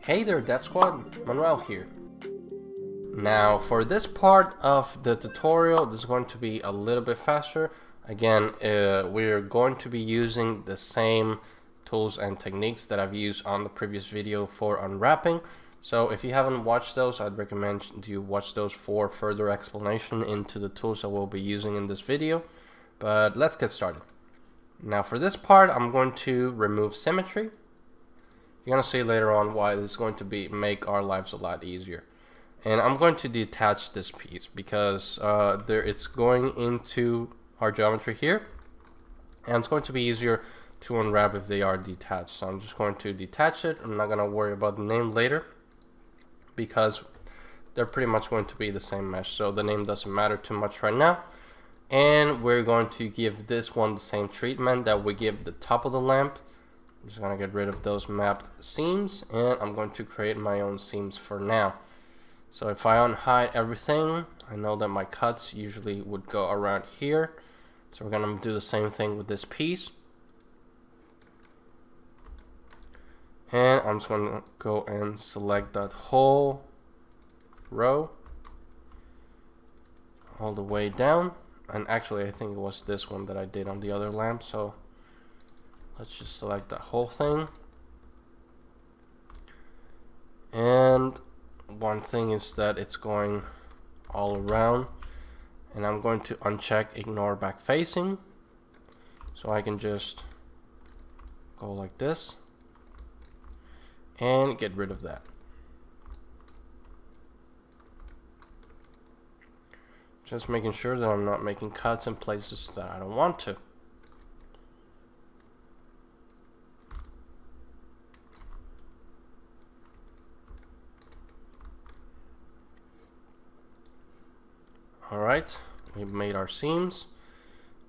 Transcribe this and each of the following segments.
Hey there Dev Squad, Manuel here. Now for this part of the tutorial, this is going to be a little bit faster. Again, we're going to be using the same tools and techniques that I've used on the previous video for unwrapping. So if you haven't watched those, I'd recommend you watch those for further explanation into the tools that we'll be using in this video. But let's get started. Now for this part, I'm going to remove symmetry. You're gonna see later on why this is going to make our lives a lot easier. And I'm going to detach this piece because it's going into our geometry here, and it's going to be easier to unwrap if they are detached. So I'm just going to detach it. I'm not gonna worry about the name later because they're pretty much going to be the same mesh, so the name doesn't matter too much right now. And we're going to give this one the same treatment that we give the top of the lamp. I'm just going to get rid of those mapped seams, and I'm going to create my own seams for now. So if I unhide everything, I know that my cuts usually would go around here. So we're going to do the same thing with this piece. And I'm just going to go and select that whole row all the way down. And actually I think it was this one that I did on the other lamp, so let's just select the whole thing. And one thing is that it's going all around, and I'm going to uncheck ignore back facing, so I can just go like this and get rid of that. Just making sure that I'm not making cuts in places that I don't want to. Alright, we've made our seams,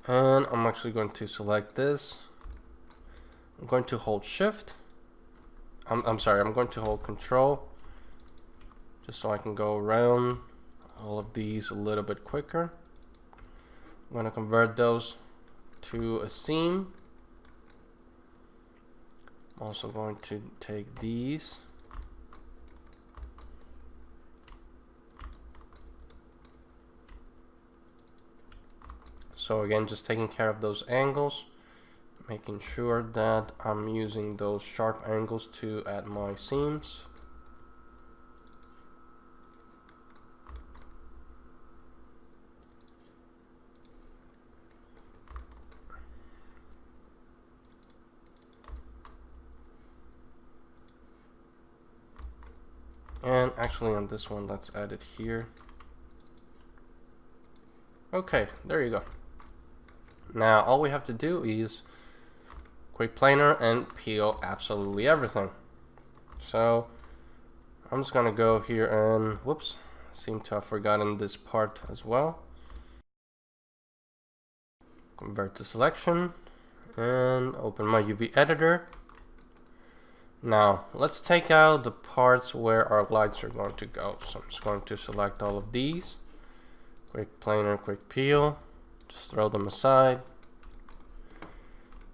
and I'm actually going to select this. I'm going to hold shift. I'm sorry, I'm going to hold control just so I can go around all of these a little bit quicker. I'm going to convert those to a seam. I'm also going to take these . So again, just taking care of those angles, making sure that I'm using those sharp angles to add my seams. And actually on this one, let's add it here. Okay, there you go. Now all we have to do is quick planar and peel absolutely everything. So I'm just gonna go here and whoops, seem to have forgotten this part as well. Convert to selection and open my UV editor. Now let's take out the parts where our lights are going to go. So I'm just going to select all of these. Quick planar, quick peel. Just throw them aside.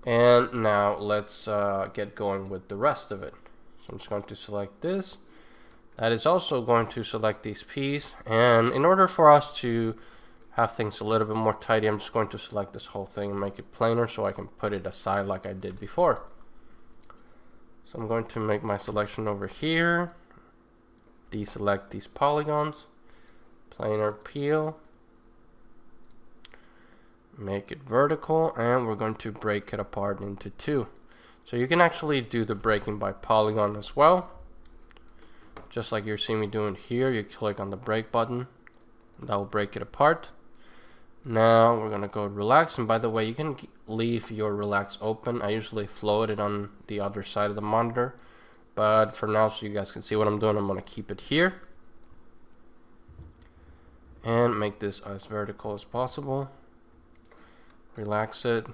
And now let's get going with the rest of it. So I'm just going to select this. That is also going to select these pieces. And in order for us to have things a little bit more tidy, I'm just going to select this whole thing and make it planar so I can put it aside like I did before. So I'm going to make my selection over here. Deselect these polygons. Planar peel. Make it vertical, and we're going to break it apart into two. So you can actually do the breaking by polygon as well. Just like you're seeing me doing here, you click on the break button, and that will break it apart. Now we're gonna go relax, and by the way, you can leave your relax open. I usually float it on the other side of the monitor, but for now, so you guys can see what I'm doing, I'm gonna keep it here and make this as vertical as possible. Relax it,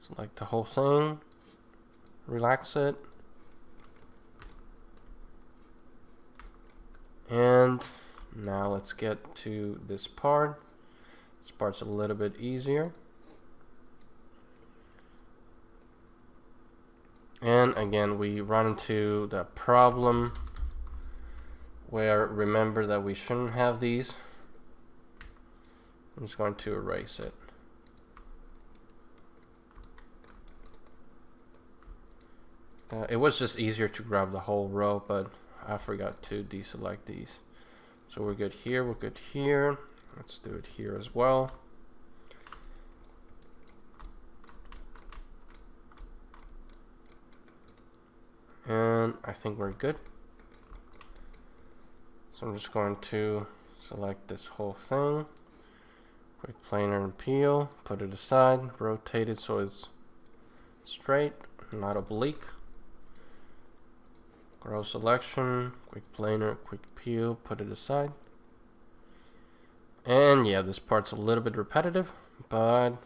select the whole thing, relax it, and now let's get to this part. This part's a little bit easier. And again, we run into the problem where, remember that we shouldn't have these. I'm just going to erase it. It was just easier to grab the whole row, but I forgot to deselect these. So we're good here, we're good here. Let's do it here as well. And I think we're good. So I'm just going to select this whole thing. Quick planar and peel, put it aside, rotate it so it's straight, not oblique. Grow selection, quick planar, quick peel, put it aside. And yeah, this part's a little bit repetitive, but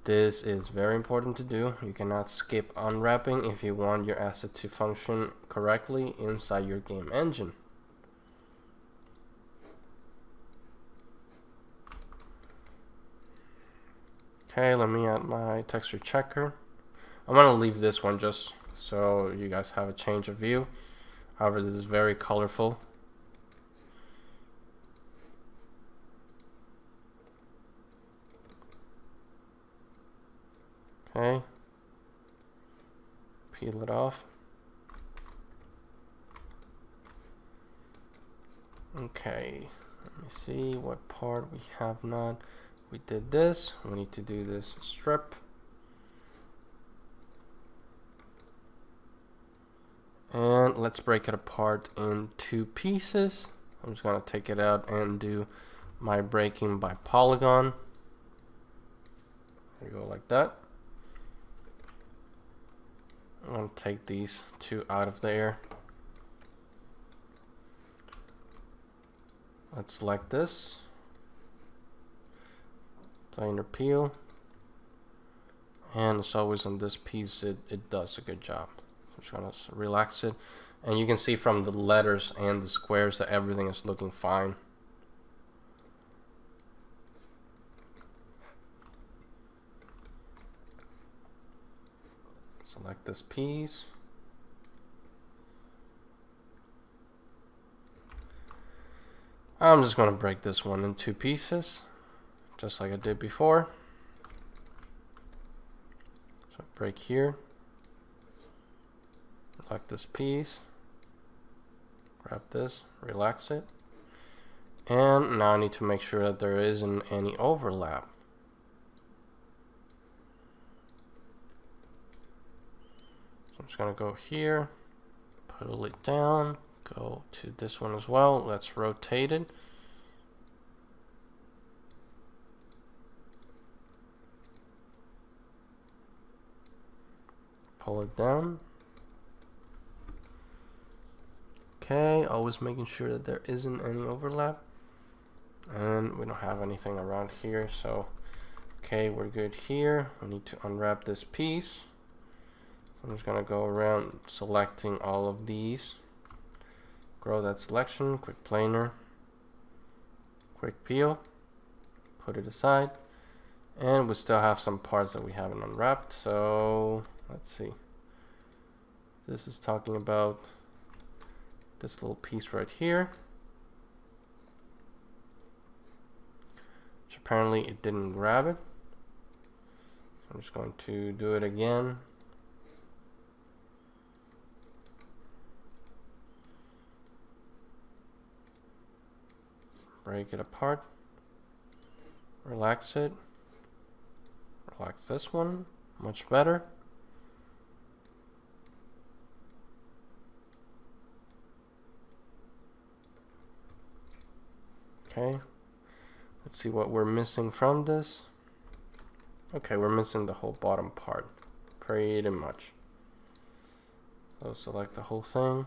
this is very important to do. You cannot skip unwrapping if you want your asset to function correctly inside your game engine. Okay, let me add my texture checker. I'm gonna leave this one just so you guys have a change of view. However, this is very colorful. Okay, peel it off. Okay, let me see what part we have not. We did this, we need to do this strip. And let's break it apart in 2 pieces. I'm just gonna take it out and do my breaking by polygon. There you go, like that. I'm gonna take these 2 out of there. Let's select this. Planar peel. And as always on this piece, it does a good job. I'm just gonna relax it. And you can see from the letters and the squares that everything is looking fine. Select this piece. I'm just going to break this one in 2 pieces, just like I did before. So break here, select this piece, grab this, relax it, and now I need to make sure that there isn't any overlap. So I'm just going to go here, pull it down, go to this one as well. Let's rotate it. Pull it down. Okay, always making sure that there isn't any overlap. And we don't have anything around here, so okay, we're good here. We need to unwrap this piece. I'm just gonna go around selecting all of these. Grow that selection, quick planar, quick peel, put it aside, and we still have some parts that we haven't unwrapped. So let's see. This is talking about this little piece right here, which apparently it didn't grab it. So I'm just going to do it again. Break it apart, relax it, relax this one, much better. Okay, let's see what we're missing from this. Okay, we're missing the whole bottom part, pretty much. So select the whole thing.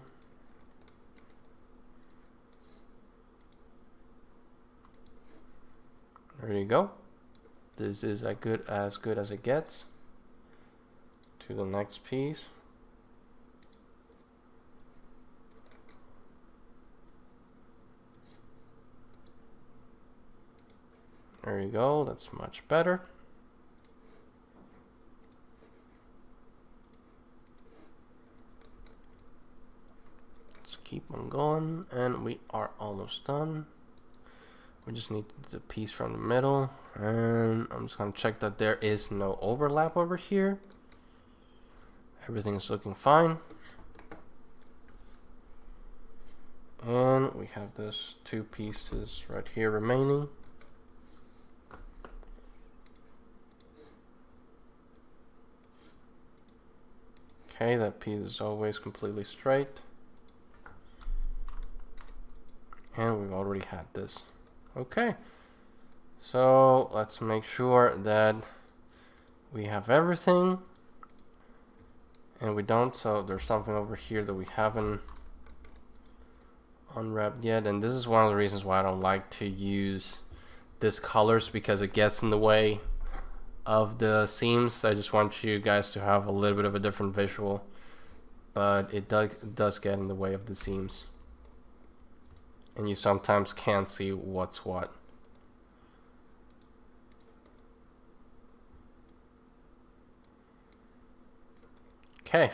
There you go. This is as good as it gets. To the next piece. There you go. That's much better. keep on going, and we are almost done. We just need the piece from the middle, and I'm just gonna check that there is no overlap over here. Everything is looking fine. And we have those two pieces right here remaining. Okay, that piece is always completely straight. And we've already had this. Okay, so let's make sure that we have everything. And we don't, so there's something over here that we haven't unwrapped yet. And this is one of the reasons why I don't like to use this colors, because it gets in the way of the seams. I just want you guys to have a little bit of a different visual, but it does get in the way of the seams, and you sometimes can't see what's what. Okay,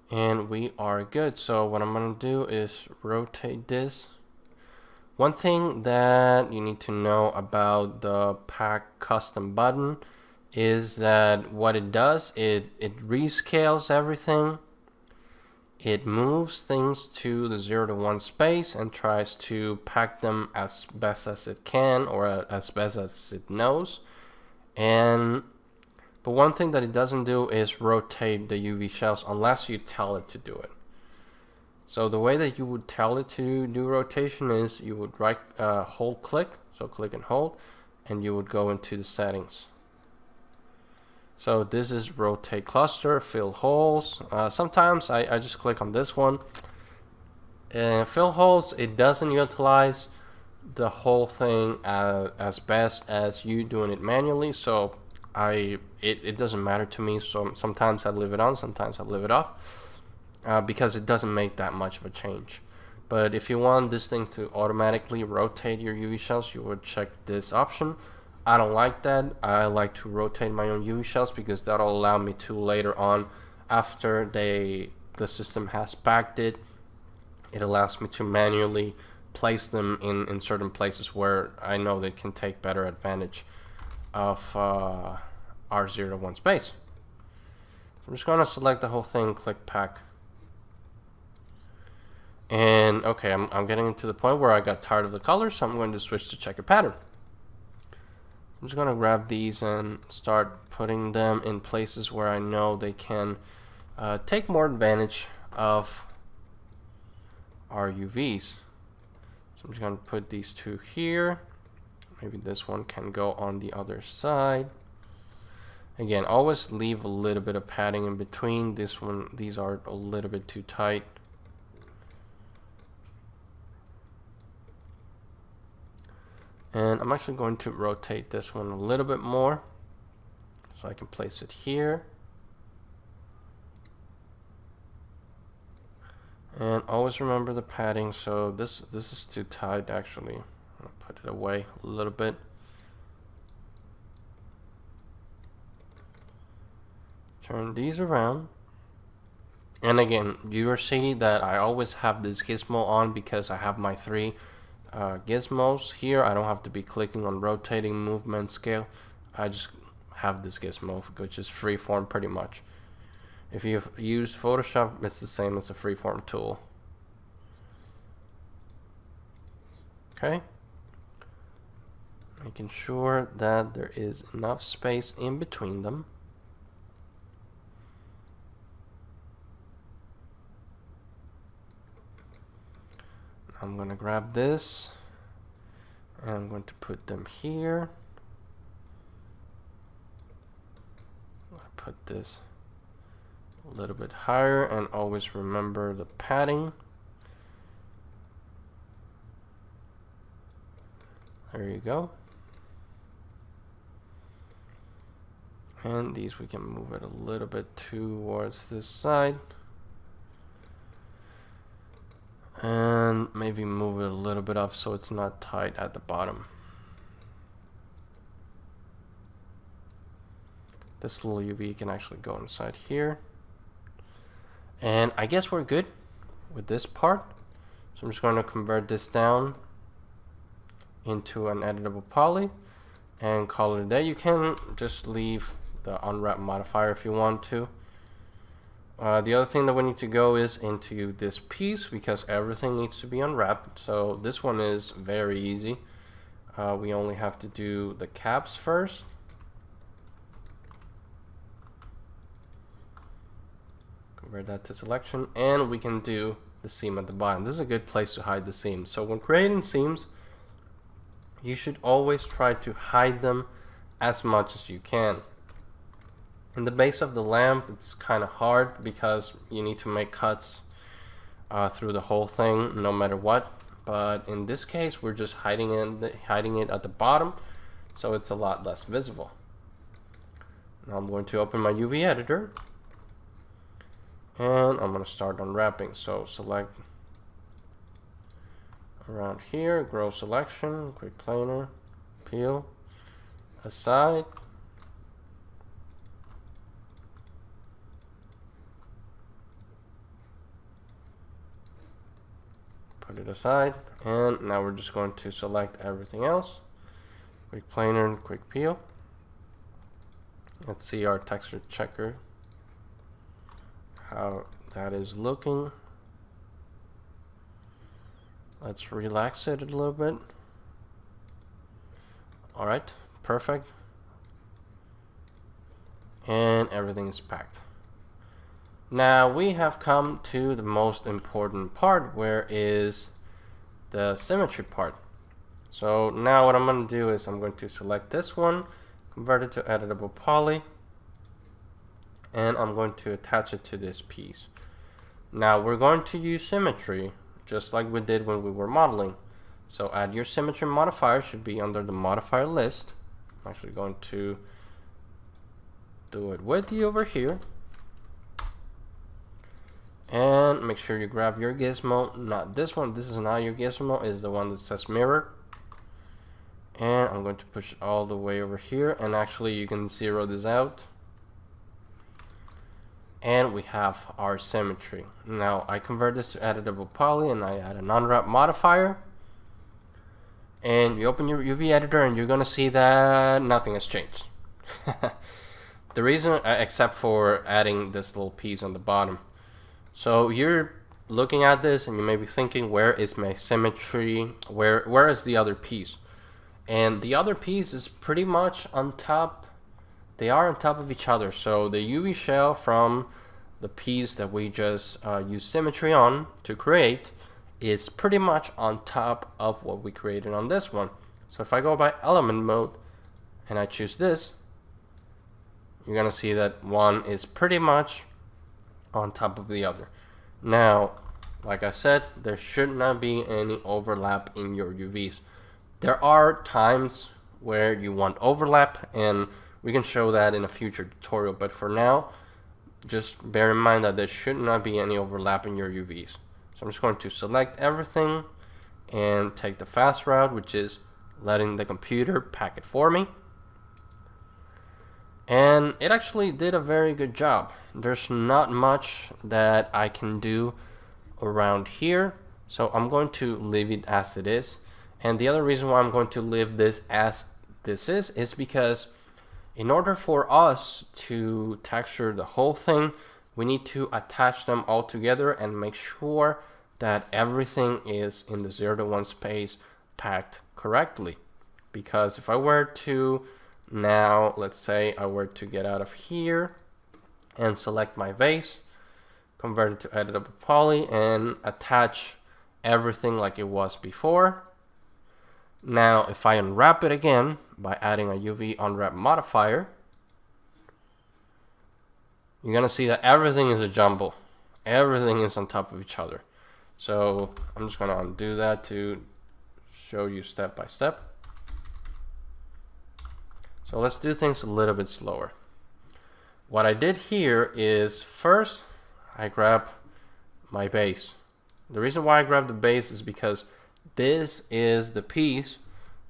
and we are good. So what I'm gonna do is rotate this. One thing that you need to know about the pack custom button is that what it does, it rescales everything. It moves things to the 0 to 1 space and tries to pack them as best as it can, or as best as it knows. But one thing that it doesn't do is rotate the UV shells unless you tell it to do it. So the way that you would tell it to do rotation is you would hold click, so click and hold, and you would go into the settings. So this is rotate cluster, fill holes. Sometimes I just click on this one. Fill holes, it doesn't utilize the whole thing as best as you doing it manually, so it doesn't matter to me. So sometimes I leave it on, sometimes I leave it off, because it doesn't make that much of a change. But if you want this thing to automatically rotate your UV shells, you would check this option. I don't like that. I like to rotate my own UV shells, because that'll allow me to later on, after the system has packed it, it allows me to manually place them in certain places where I know they can take better advantage of our 0 to 1 space. So I'm just gonna select the whole thing, click pack. And okay, I'm getting into the point where I got tired of the colors, so I'm going to switch to checkered pattern. I'm just gonna grab these and start putting them in places where I know they can take more advantage of our UVs. So I'm just gonna put these two here. Maybe this one can go on the other side. Again, always leave a little bit of padding in between. These are a little bit too tight. And I'm actually going to rotate this one a little bit more, so I can place it here. And always remember the padding. So this is too tight actually. I'm gonna put it away a little bit. Turn these around. And again, you will see that I always have this gizmo on because I have my 3 gizmos here. I don't have to be clicking on rotating, movement, scale. I just have this gizmo, which is freeform pretty much. If you've used Photoshop, it's the same as a freeform tool. Okay, making sure that there is enough space in between them. I'm going to grab this and I'm going to put them here. I'm going to put this a little bit higher, and always remember the padding. There you go. And these we can move it a little bit towards this side. And maybe move it a little bit up so it's not tight at the bottom. This little UV can actually go inside here. And I guess we're good with this part. So I'm just going to convert this down into an editable poly and call it a day. You can just leave the unwrap modifier if you want to. The other thing that we need to go is into this piece because everything needs to be unwrapped. So this one is very easy. We only have to do the caps first. Convert that to selection, and we can do the seam at the bottom. This is a good place to hide the seams. So when creating seams, you should always try to hide them as much as you can. In the base of the lamp, it's kind of hard because you need to make cuts through the whole thing no matter what. But in this case, we're just hiding it at the bottom, so it's a lot less visible. Now I'm going to open my UV editor, and I'm going to start unwrapping. So select around here, grow selection, quick planar, peel, aside. Put it aside, and now we're just going to select everything else. Quick planar and quick peel. Let's see our texture checker, how that is looking. Let's relax it a little bit. Alright, perfect. And everything is packed. Now we have come to the most important part, where is the symmetry part. So now what I'm going to do is I'm going to select this one, convert it to editable poly, and I'm going to attach it to this piece. Now we're going to use symmetry just like we did when we were modeling. So add your symmetry modifier, should be under the modifier list. I'm actually going to do it with you over here. And make sure you grab your gizmo, not this one. This is not your gizmo, is the one that says mirror. And I'm going to push it all the way over here, and actually you can zero this out. And we have our symmetry. Now I convert this to editable poly, and I add an unwrap modifier. And you open your UV editor, and you're gonna see that nothing has changed. The reason, except for adding this little piece on the bottom. So you're looking at this and you may be thinking, where is my symmetry? Where is the other piece? And the other piece is pretty much on top. They are on top of each other. So the UV shell from the piece that we just used symmetry on to create is pretty much on top of what we created on this one. So if I go by element mode and I choose this, you're gonna see that one is pretty much on top of the other. Now, like I said, there should not be any overlap in your UVs. There are times where you want overlap, and we can show that in a future tutorial, but for now, just bear in mind that there should not be any overlap in your UVs. So I'm just going to select everything and take the fast route, which is letting the computer pack it for me. And it actually did a very good job. There's not much that I can do around here, so I'm going to leave it as it is. And the other reason why I'm going to leave this as this is because in order for us to texture the whole thing, we need to attach them all together and make sure that everything is in the 0 to 1 space packed correctly. Because if I were to now, let's say I were to get out of here and select my vase, convert it to editable poly, and attach everything like it was before. Now, if I unwrap it again by adding a UV unwrap modifier, you're gonna see that everything is a jumble. Everything is on top of each other. So I'm just gonna undo that to show you step by step. So let's do things a little bit slower. What I did here is first I grab my base. The reason why I grabbed the base is because this is the piece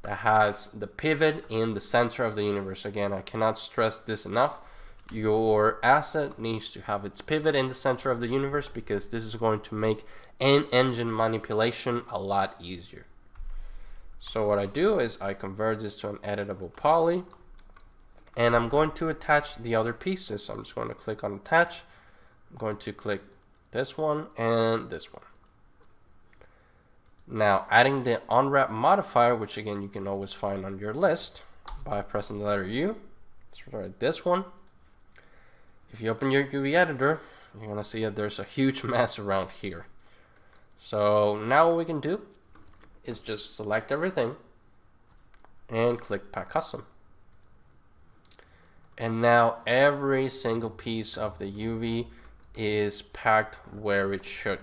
that has the pivot in the center of the universe. Again, I cannot stress this enough. your asset needs to have its pivot in the center of the universe, because this is going to make in-engine manipulation a lot easier. So what I do is I convert this to an editable poly, and I'm going to attach the other pieces. So I'm just going to click on attach. I'm going to click this one and this one. Now adding the unwrap modifier, which again you can always find on your list by pressing the letter U. Let's write this one. If you open your UV editor, you're gonna see that there's a huge mess around here. So now what we can do is just select everything and click Pack Custom. And now every single piece of the UV is packed where it should.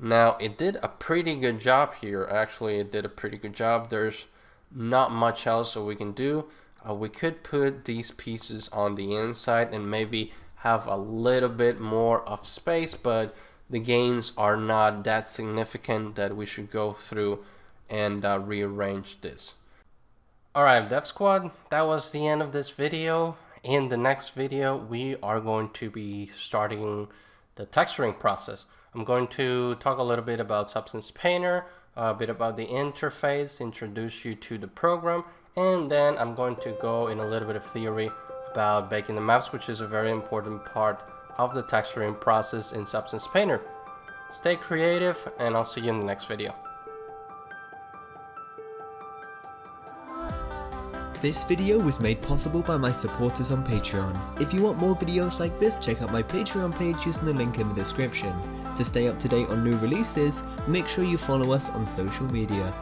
Now it did a pretty good job here. Actually, it did a pretty good job. There's not much else that we can do. We could put these pieces on the inside and maybe have a little bit more of space, but the gains are not that significant that we should go through and rearrange this. Alright, Dev Squad, that was the end of this video. In the next video, we are going to be starting the texturing process. I'm going to talk a little bit about Substance Painter, a bit about the interface, introduce you to the program, and then I'm going to go in a little bit of theory about baking the maps, which is a very important part of the texturing process in Substance Painter. Stay creative, and I'll see you in the next video. This video was made possible by my supporters on Patreon. If you want more videos like this, check out my Patreon page using the link in the description. To stay up to date on new releases, make sure you follow us on social media.